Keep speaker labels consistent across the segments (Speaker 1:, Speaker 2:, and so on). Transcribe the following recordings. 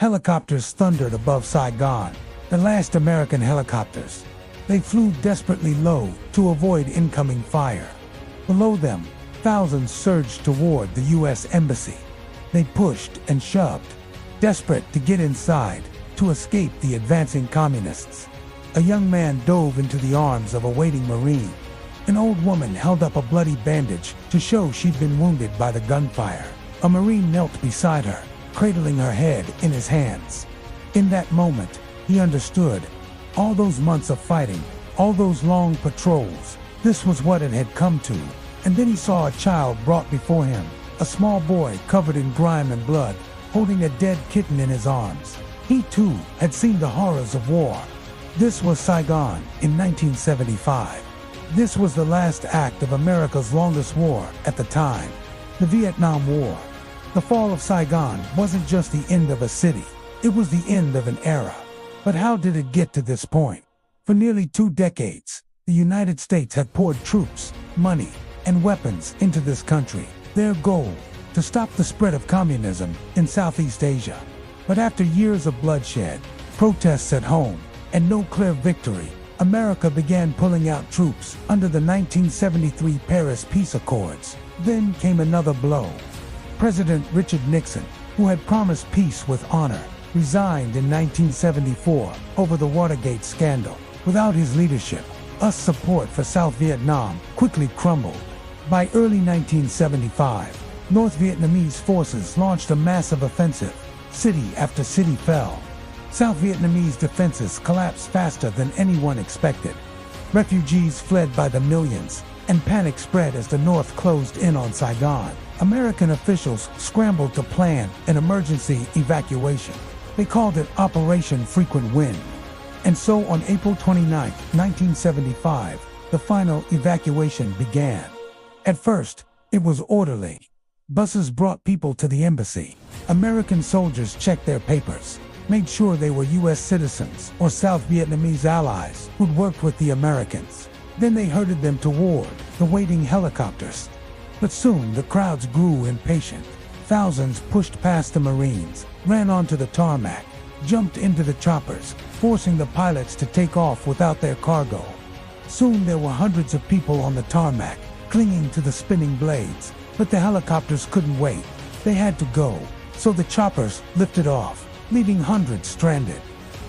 Speaker 1: Helicopters thundered above Saigon, the last American helicopters. They flew desperately low to avoid incoming fire. Below them, thousands surged toward the U.S. Embassy. They pushed and shoved, desperate to get inside, to escape the advancing communists. A young man dove into the arms of a waiting Marine. An old woman held up a bloody bandage to show she'd been wounded by the gunfire. A Marine knelt beside her, cradling her head in his hands. In that moment, he understood. All those months of fighting, all those long patrols, this was what it had come to. And then he saw a child brought before him, a small boy covered in grime and blood, holding a dead kitten in his arms. He too had seen the horrors of war. This was Saigon in 1975. This was the last act of America's longest war at the time, the Vietnam War. The fall of Saigon wasn't just the end of a city, it was the end of an era. But how did it get to this point? For nearly 2 decades, the United States had poured troops, money, and weapons into this country. Their goal, to stop the spread of communism in Southeast Asia. But after years of bloodshed, protests at home, and no clear victory, America began pulling out troops under the 1973 Paris Peace Accords. Then came another blow. President Richard Nixon, who had promised peace with honor, resigned in 1974 over the Watergate scandal. Without his leadership, US support for South Vietnam quickly crumbled. By early 1975, North Vietnamese forces launched a massive offensive. City after city fell. South Vietnamese defenses collapsed faster than anyone expected. Refugees fled by the millions, and panic spread as the North closed in on Saigon. American officials scrambled to plan an emergency evacuation. They called it Operation Frequent Wind. And so on April 29, 1975, the final evacuation began. At first, it was orderly. Buses brought people to the embassy. American soldiers checked their papers, made sure they were U.S. citizens or South Vietnamese allies who'd worked with the Americans. Then they herded them toward the waiting helicopters. But soon the crowds grew impatient. Thousands pushed past the Marines, ran onto the tarmac, jumped into the choppers, forcing the pilots to take off without their cargo. Soon there were hundreds of people on the tarmac, clinging to the spinning blades. But the helicopters couldn't wait. They had to go, so the choppers lifted off, leaving hundreds stranded.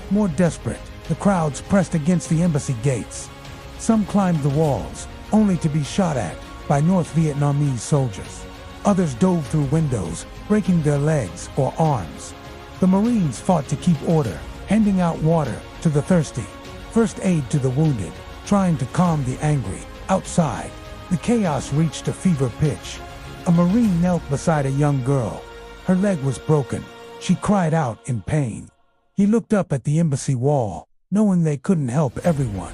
Speaker 1: More desperate, the crowds pressed against the embassy gates. Some climbed the walls, only to be shot at by North Vietnamese soldiers. Others dove through windows, breaking their legs or arms. The Marines fought to keep order, handing out water to the thirsty, first aid to the wounded, trying to calm the angry. Outside, the chaos reached a fever pitch. A Marine knelt beside a young girl. Her leg was broken. She cried out in pain. He looked up at the embassy wall, knowing they couldn't help everyone.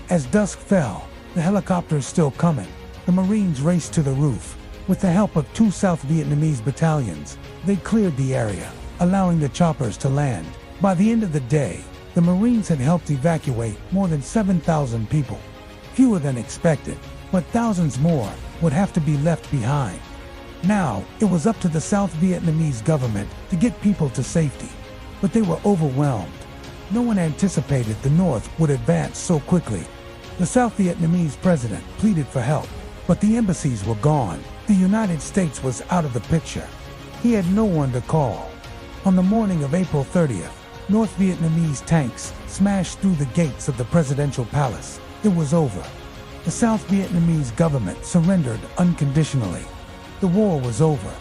Speaker 1: As dusk fell, the helicopters still coming, the Marines raced to the roof. With the help of 2 South Vietnamese battalions, they cleared the area, allowing the choppers to land. By the end of the day, the Marines had helped evacuate more than 7,000 people. Fewer than expected, but thousands more would have to be left behind. Now, it was up to the South Vietnamese government to get people to safety. But they were overwhelmed. No one anticipated the North would advance so quickly. The South Vietnamese president pleaded for help, but the embassies were gone. The United States was out of the picture. He had no one to call. On the morning of April 30th, North Vietnamese tanks smashed through the gates of the presidential palace. It was over. The South Vietnamese government surrendered unconditionally. The war was over.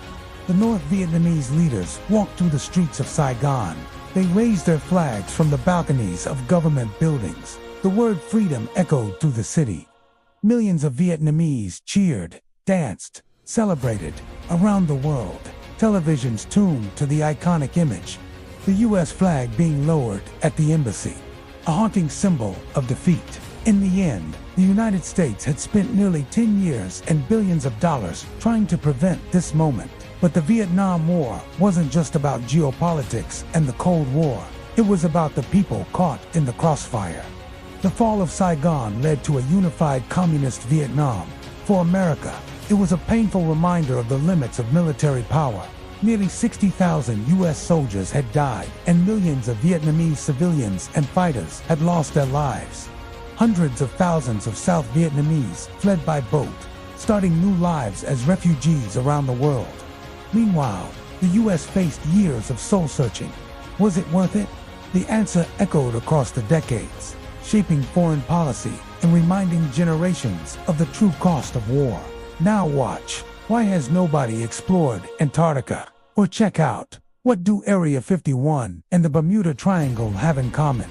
Speaker 1: The North Vietnamese leaders walked through the streets of Saigon. They raised their flags from the balconies of government buildings. The word freedom echoed through the city. Millions of Vietnamese cheered, danced, celebrated. Around the world, televisions tuned to the iconic image, the U.S. flag being lowered at the embassy, a haunting symbol of defeat. In the end, the United States had spent nearly 10 years and billions of dollars trying to prevent this moment. But the Vietnam War wasn't just about geopolitics and the Cold War. It was about the people caught in the crossfire. The fall of Saigon led to a unified communist Vietnam. For America, it was a painful reminder of the limits of military power. Nearly 60,000 U.S. soldiers had died, and millions of Vietnamese civilians and fighters had lost their lives. Hundreds of thousands of South Vietnamese fled by boat, starting new lives as refugees around the world. Meanwhile, the U.S. faced years of soul-searching. Was it worth it? The answer echoed across the decades, shaping foreign policy and reminding generations of the true cost of war. Now watch, why has nobody explored Antarctica? Or check out, what do Area 51 and the Bermuda Triangle have in common?